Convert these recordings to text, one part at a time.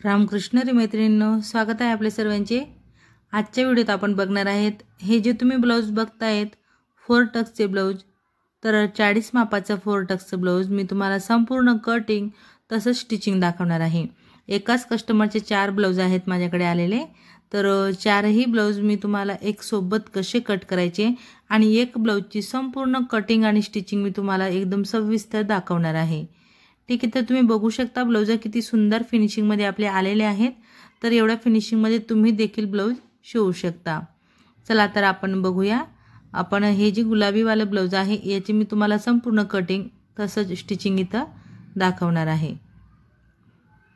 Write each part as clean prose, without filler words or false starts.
रामकृष्ण रे मैत्रिणींनो, स्वागत आहे आपले सर्वांचे। आजच्या व्हिडिओत आपण बघणार आहेत हे जे तुम्ही ब्लाउज बघतायत 4 टक्सचे ब्लाउज, तर 40 मापाचा 4 टक्सचा ब्लाउज मी तुम्हाला संपूर्ण कटिंग तसंच स्टिचिंग दाखवणार आहे। एकाच कस्टमरचे 4 ब्लाउज आहेत माझ्याकडे आलेले, तर चारही ब्लाउज मी तुम्हाला एक सोबत कसे कट करायचे आणि एक ब्लाउजची संपूर्ण कटिंग आणि स्टिचिंग मी तुम्हाला एकदम सविस्तर दाखवणार आहे। ठीक आहे, तर तुम्ही बघू शकता ब्लाउज किती सुंदर फिनिशिंग मध्ये आपले आलेले आहेत। तर एवढ्या फिनिशिंग मध्ये तुम्ही देखील ब्लाउज शिवू शकता। चला तर आपण बघूया। आपण हे जे गुलाबी वाला ब्लाउज आहे याची मी तुम्हाला संपूर्ण कटिंग तसंच स्टिचिंग इथं दाखवणार आहे।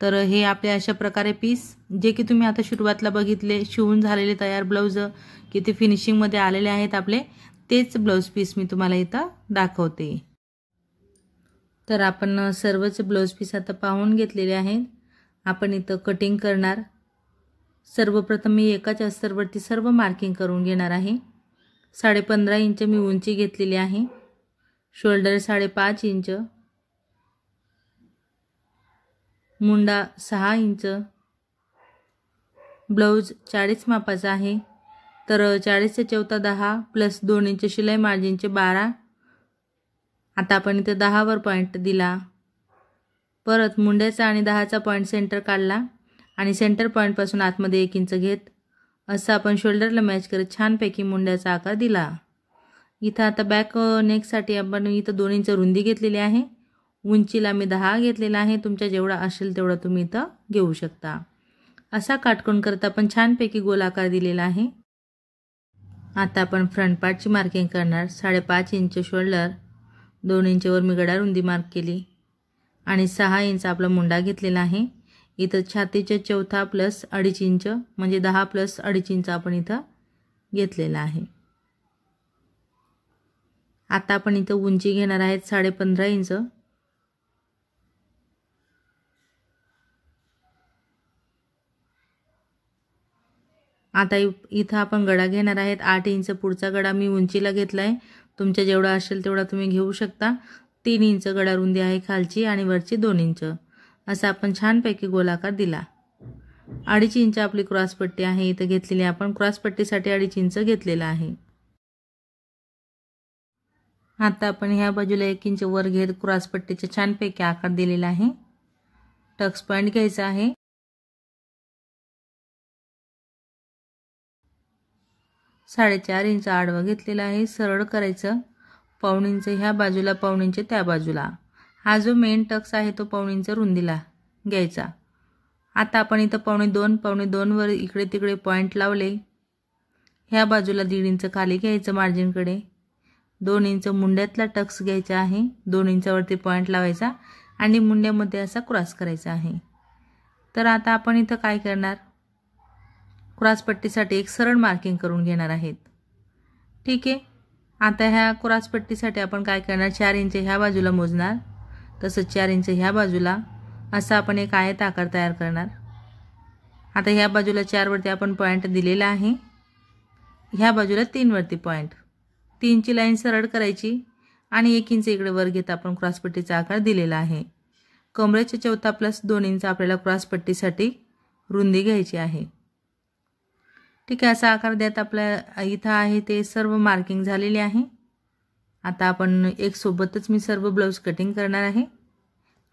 तर हे आपले अशा प्रकारे पीस जे की तुम्ही आता सुरुवातीला बघितले शिवून झालेले तयार ब्लाउज किती फिनिशिंग मध्ये आलेले आहेत आपले, तेच ब्लाउज पीस मी तुम्हाला इथं दाखवते। तर आपण सर्वच ब्लाउज पीस आता पाहून घेतलेले आहेत। आपण इथं कटिंग करणार। सर्वप्रथम मी एकाच अस्तरवरती सर्व मार्किंग करून घेणार आहे। 15.5 इंच मी उंची घेतलेली आहे। Shoulder 5.5 inch, Munda 6 inch. Blouse 40 मापाचा आहे, तर 40 चे चौथा 10 प्लस 2 इंच शिलाई मार्जिनचे 12। आता आपण इथे 10 वर पॉइंट दिला, परत मुंड्याचा आणि 10चा पॉइंट सेंटर काढला आणि सेंटर पॉइंट पासून आतमध्ये 1 इंच घेत असं आपण शोल्डरला मॅच करत छानपैकी मुंड्याचा आकार दिला। इथं आता बॅक नेक साठी आपण इथं 2 इंच रुंदी घेतलेली आहे। उंचीला मी 10 घेतलेला आहे, तुमच्या जेवढा असेल तेवढा तुम्ही इथं घेऊ शकता। असा काटकोन करत आपण छानपैकी गोल आकार दिलेला आहे। आता आपण फ्रंट पार्टची मार्किंग करणार। 5.5 इंच शोल्डर, 2 इंचवर मी गडा रुंदी मार्क केली आणि 6 इंच आपला मुंडा घेतलेला आहे। इथं छातीचे चौथा प्लस 2.5 इंच म्हणजे 10 प्लस 2.5 इंच आपण इथं घेतलेला आहे। आता आपण इथं उंची घेणार आहेत 15.5 इंच। आता इथं आपण गडा घेणार आहेत 8 इंच। पुढचा गडा मी उंचीला घेतलाय, तुमच्या जेवढा असेल तेवढा तुम्ही घेऊ शकता। 3 इंच गडा रुंदी आहे खालची आणि वरची 2 इंच असा आपण छानपैकी गोलाकार दिला। 2.5 इंच आपली क्रॉस पट्टी आहे इथं घेतलेली, आपण क्रॉस पट्टीसाठी 2.5 इंच घेतलेला आहे। आता आपण ह्या बाजूला 1 इंच वर घेत क्रॉस पट्टीचा छानपैकी आकार दिलेला आहे। टक्स पॉइंट घ्यायचा आहे। साडेचार इंच आडवा घेतलेला आहे, सरळ करायचं। पाऊण इंच ह्या बाजूला, पाऊण इंच त्या बाजूला। हा जो मेन टक्स आहे तो पाऊण इंच रुंदीला घ्यायचा। आता आपण इथं पावणे दोन वर इकडे तिकडे पॉइंट लावले। ह्या बाजूला 1.5 इंच खाली घ्यायचं मार्जिनकडे। 2 इंच मुंड्यातला टक्स घ्यायचा आहे, 2 इंचावरती पॉइंट लावायचा आणि मुंड्यामध्ये असा क्रॉस करायचा आहे। तर आता आपण इथं काय करणार, क्रॉस पट्टीसाठी एक सरळ मार्किंग करून घेणार आहेत। ठीक आहे, आता ह्या क्रॉस पट्टीसाठी आपण काय करणार, 4 इंच ह्या बाजूला मोजणार, तसंच 4 इंच ह्या बाजूला असा आपण एक आयत आकार तयार करणार। आता ह्या बाजूला 4 वरती आपण पॉइंट दिलेला आहे, ह्या बाजूला 3 वरती पॉइंट। 3 ची लाईन सरळ करायची आणि 1 इंच इकडे वर घेत आपण क्रॉस पट्टीचा आकार दिलेला आहे। कमरेच्या चौथा प्लस 2 इंच आपल्याला क्रॉस पट्टीसाठी रुंदी घ्यायची आहे। ठीक आहे, असा आकार देत आपल्या इथं आहे ते सर्व मार्किंग झालेले आहे। आता आपण एक सोबतच मी सर्व ब्लाउज कटिंग करणार आहे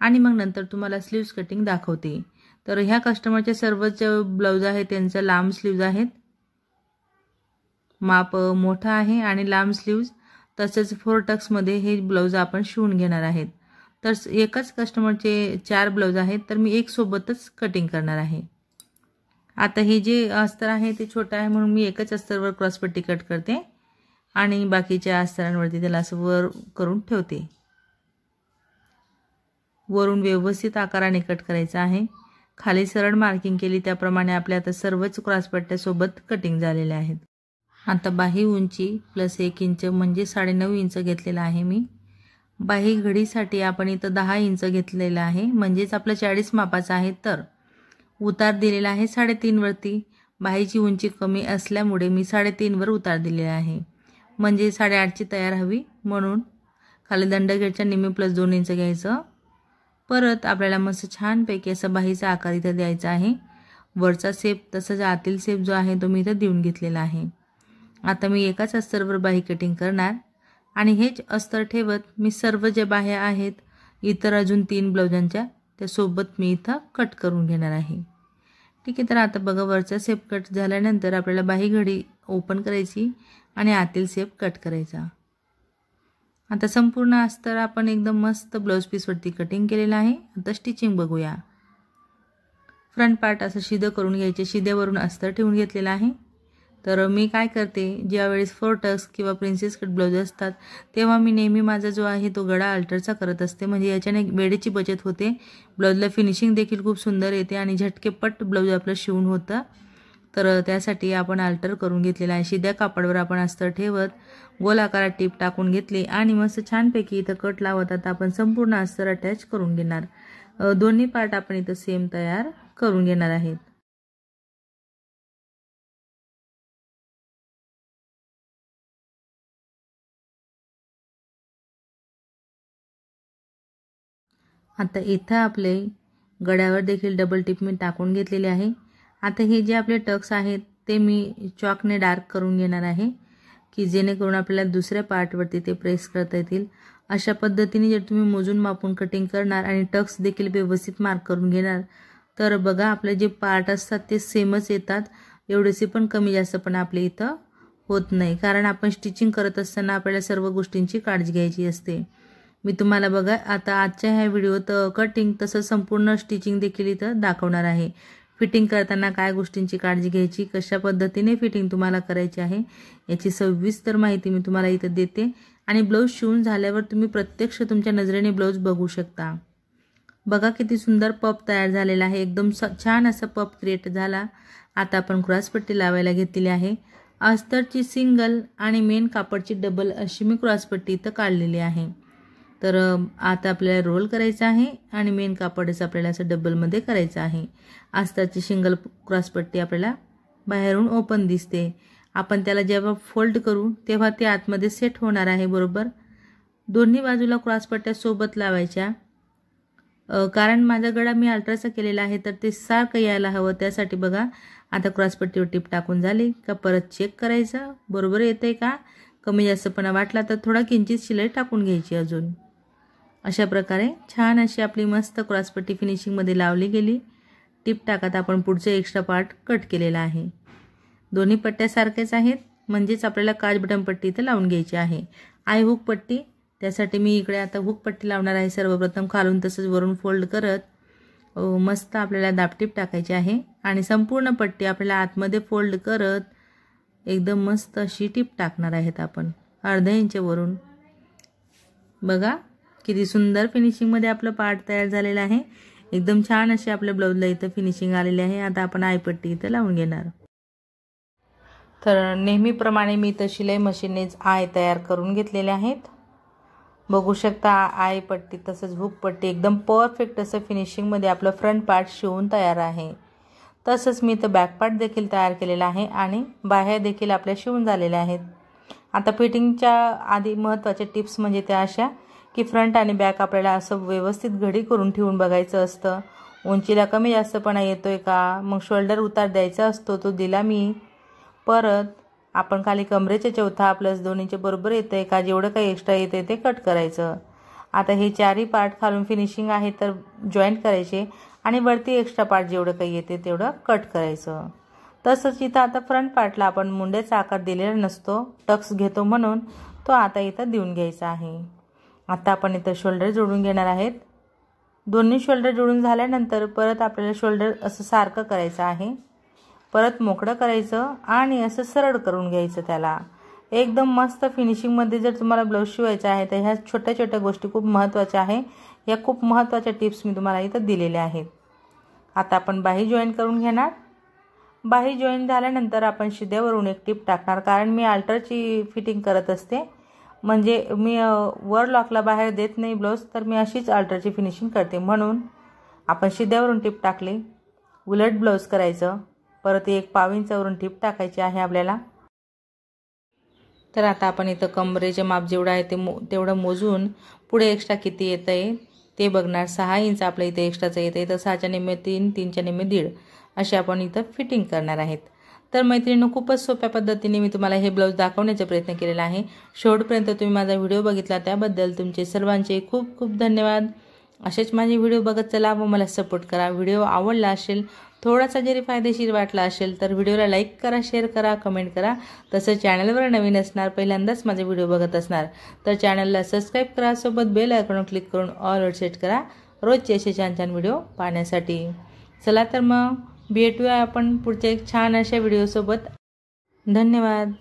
आणि मग नंतर तुम्हाला स्लीव्स कटिंग दाखवते। तर ह्या कस्टमरचे सर्वच ब्लाउज आहे त्यांचा लांब स्लीव्ज आहेत, माप मोठा आहे आणि लांब स्लीव्ज, तसेच 4 टक्स मध्ये हे ब्लाउज आपण शिवून घेणार आहेत। तर एकच कस्टमरचे 4 ब्लाउज आहेत, तर मी एक सोबतच कटिंग करणार आहे। आता हे जे अस्तर आहे ते छोटा आहे म्हणून मी एकच अस्तरवर क्रॉस पट्टी कट करते आणि बाकीच्या अस्तरांवरती त्याला असं वर करून ठेवते। वरून व्यवस्थित आकाराने कट करायचा आहे। खाली सरळ मार्किंग केली त्याप्रमाणे आपल्या आता सर्वच क्रॉस पट्ट्या सोबत कटिंग झालेल्या आहेत। आता बाही उंची प्लस 1 इंच म्हणजे 9.5 इंच घेतलेला आहे मी। बाही घडीसाठी आपण इथं 10 इंच घेतलेला आहे, म्हणजेच आपला 40 मापाचा आहे। तर उतार दिलेला आहे 3.5 वरती। बाहीची उंची कमी असल्यामुळे मी 3.5 वर उतार दिलेला आहे, म्हणजे 8.5 ची तयार हवी म्हणून खाली दंडगेटच्या निम्मे प्लस 2 इंच घ्यायचं परत आपल्याला मस्त छानपैकी असा बाहीचा आकार इथं द्यायचा आहे। वरचा शेप तसंच आतील शेप जो आहे तो मी इथं देऊन घेतलेला आहे। आता मी एकाच अस्तरवर बाही कटिंग करणार आणि हेच अस्तर ठेवत मी सर्व जे बाह्या आहेत इतर अजून 3 ब्लाउजांच्या त्यासोबत मी इथं कट करून घेणार आहे। ठीक आहे, तर आता बघा वरचा शेप कट झाल्यानंतर आपल्याला बाही घडी ओपन करायची आणि आतील शेप कट करायचा। आता संपूर्ण अस्तर आपण एकदम मस्त ब्लाउज पीसवरती कटिंग केलेला आहे। आता स्टिचिंग बघूया। फ्रंट पार्ट असं शिदं करून घ्यायचे, शिद्यावरून अस्तर ठेवून घेतलेला आहे। तर मी काय करते, ज्यावेळेस 4 टक्स किंवा प्रिन्सेस कट ब्लाउज असतात तेव्हा मी नेहमी माझा जो आहे तो गळा अल्टरचा करत असते, म्हणजे याच्याने वेळेची बचत होते, ब्लाउजला फिनिशिंग देखील खूप सुंदर येते आणि झटकेपट ब्लाउज आपलं शिवून होतं। तर त्यासाठी आपण अल्टर करून घेतलेला आहे। शिद्या कापडावर आपण अस्तर ठेवत गोल आकारात टीप टाकून घेतली आणि मस्त छानपैकी इथं कट लावत आता आपण संपूर्ण अस्तर अटॅच करून घेणार। दोन्ही पार्ट आपण इथं सेम तयार करून घेणार आहेत। आता इथं आपले गळ्यावर देखील डबल टिप मी टाकून घेतलेली आहे। आता हे जे आपले टक्स आहेत ते मी चॉकने डार्क करून घेणार आहे, की जेणेकरून आपल्याला दुसऱ्या पार्टवरती ते प्रेस करता येतील। अशा पद्धतीने जर तुम्ही मोजून मापून कटिंग करणार आणि टक्स देखील व्यवस्थित मार्क करून घेणार तर बघा आपले जे पार्ट असतात ते सेमच येतात, एवढेसे पण कमी जास्त पण आपले इथं होत नाही, कारण आपण स्टिचिंग करत असताना आपल्याला सर्व गोष्टींची काळजी घ्यायची असते। मी तुम्हाला बघा आता आजच्या ह्या व्हिडिओत कटिंग तसं संपूर्ण स्टिचिंग देखील इथं दाखवणार आहे। फिटिंग करताना काय गोष्टींची काळजी घ्यायची, कशा पद्धतीने फिटिंग तुम्हाला करायची आहे याची सविस्तर माहिती मी तुम्हाला इथं देते आणि ब्लाउज शिवून झाल्यावर तुम्ही प्रत्यक्ष तुमच्या नजरेने ब्लाउज बघू शकता। बघा किती सुंदर पफ तयार झालेला आहे, एकदम छान असा पफ क्रिएट झाला। आता आपण क्रॉसपट्टी लावायला घेतलेली आहे। अस्तरची सिंगल आणि मेन कापडची डबल अशी मी क्रॉसपट्टी इथं काढलेली आहे। तर आता आपल्याला रोल करायचा आहे आणि मेन कापडच आपल्याला असं डबलमध्ये करायचं आहे। अस्तरची सिंगल क्रॉसपट्टी आपल्याला बाहेरून ओपन दिसते, आपण त्याला जेव्हा फोल्ड करू तेव्हा ते आतमध्ये सेट होणार आहे बरोबर। दोन्ही बाजूला क्रॉसपट्ट्या सोबत लावायच्या, कारण माझा गळा मी अल्ट्राचा केलेला आहे तर ते सारखं यायला हवं, त्यासाठी बघा आता क्रॉसपट्टीवर टिप टाकून झाली का परत चेक करायचं बरोबर येतंय का, कमी जास्तपणा वाटला तर थोडा किंचित शिलाई टाकून घ्यायची अजून। अशा प्रकारे छान अशी आपली मस्त क्रॉसपट्टी फिनिशिंगमध्ये लावली गेली। टिप टाकत आपण पुढचे एक्स्ट्रा पार्ट कट केलेला आहे। दोन्ही पट्ट्या सारख्याच आहेत, म्हणजेच आपल्याला काज बटन पट्टी इथं लावून घ्यायची आहे। आय हुक पट्टी, त्यासाठी मी इकडे आता हुक पट्टी लावणार आहे। सर्वप्रथम खालून तसंच वरून फोल्ड करत मस्त आपल्याला दाबटीप टाकायची आहे आणि संपूर्ण पट्टी आपल्याला आतमध्ये फोल्ड करत एकदम मस्त अशी टिप टाकणार आहेत आपण अर्धा इंच वरून। बघा किती सुंदर फिनिशिंगमध्ये आपलं पार्ट तयार झालेला आहे, एकदम छान अशी आपल्या ब्लाउजला इथं फिनिशिंग आलेली आहे। आता आपण आय पट्टी इथं लावून घेणार। तर नेहमीप्रमाणे मी इथं शिलाई मशीननेच आय तयार करून घेतलेले आहेत। बघू शकता आय पट्टी तसंच हुक पट्टी एकदम परफेक्ट असं फिनिशिंगमध्ये आपलं फ्रंट पार्ट शिवून तयार आहे। तसंच मी इथं बॅक पार्ट देखील तयार केलेला आहे आणि बाह्या देखील आपल्या शिवून झालेल्या आहेत। आता फिटिंगच्या आधी महत्त्वाच्या टिप्स म्हणजे त्या अशा की फ्रंट आणि बॅक आपल्याला असं व्यवस्थित घडी करून ठेवून बघायचं असतं, उंचीला कमी जास्तपणा येतोय का, मग शोल्डर उतार द्यायचा असतो तो दिला मी। परत आपण खाली कमरेच्या चौथा प्लस 2 इंच बरोबर येतंय का, जेवढं काही एक्स्ट्रा येते ते कट करायचं। आता हे चारही पार्ट खालून फिनिशिंग आहे तर जॉईंट करायचे आणि वरती एक्स्ट्रा पार्ट जेवढं काही येते तेवढं कट करायचं। तसंच इथं आता फ्रंट पार्टला आपण मुंड्याचा आकार दिलेला नसतो, टक्स घेतो म्हणून तो आता इथं देऊन घ्यायचा आहे। आता आपण इथं शोल्डर जोडून घेणार आहेत। दोन्ही शोल्डर जोडून झाल्यानंतर परत आपल्याला शोल्डर असं सारखं करायचं आहे, परत मोकळं करायचं आणि असं सरळ करून घ्यायचं त्याला। एकदम मस्त फिनिशिंगमध्ये जर तुम्हाला ब्लाउज शिवायचा आहे तर ह्या छोट्या छोट्या गोष्टी खूप महत्त्वाच्या आहे, या खूप महत्त्वाच्या टिप्स मी तुम्हाला इथं दिलेल्या आहेत। आता आपण बाही जॉईन करून घेणार। बाही जॉईन झाल्यानंतर आपण शिद्यावरून एक टिप टाकणार, कारण मी अल्टरची फिटिंग करत असते, म्हणजे मी वर लॉकला बाहेर देत नाही ब्लाउज, तर मी अशीच अल्टरची फिनिशिंग करते, म्हणून आपण शिद्यावरून टिप टाकली। उलट ब्लाउज करायचं, परत एक पाव इंचावरून टिप टाकायची आहे आपल्याला। तर आता आपण इथं कमरेचे माप जेवढं आहे तेवढं मोजून पुढे एक्स्ट्रा किती येतंय ते बघणार 6 इंच आपल्या इथे एक्स्ट्राचं येते, तर 6च्या निम्मे 3, 3च्या निम्मे 1.5 असे आपण इथं फिटिंग करणार आहेत। तर मैत्रिणींनो, खूपच सोप्या पद्धतीने मी तुम्हाला हे ब्लाऊज दाखवण्याचा प्रयत्न केलेला आहे। शेवटपर्यंत तुम्ही माझा व्हिडिओ बघितला त्याबद्दल तुमचे सर्वांचे खूप खूप धन्यवाद। असेच माझे व्हिडिओ बघत चला व मला सपोर्ट करा। व्हिडिओ आवडला असेल, थोडासा जरी फायदेशीर वाटला असेल तर व्हिडिओला लाईक करा, शेअर करा, कमेंट करा। तसंच चॅनलवर नवीन असणार, पहिल्यांदाच माझे व्हिडिओ बघत असणार तर चॅनलला सबस्क्राईब करा, सोबत बेल आयकॉनवर क्लिक करून ऑलवर सेट करा रोजचे असे छान छान व्हिडिओ पाहण्यासाठी। चला तर मग भेटूया आपण पुढच्या एक छान अशा व्हिडिओसोबत। धन्यवाद।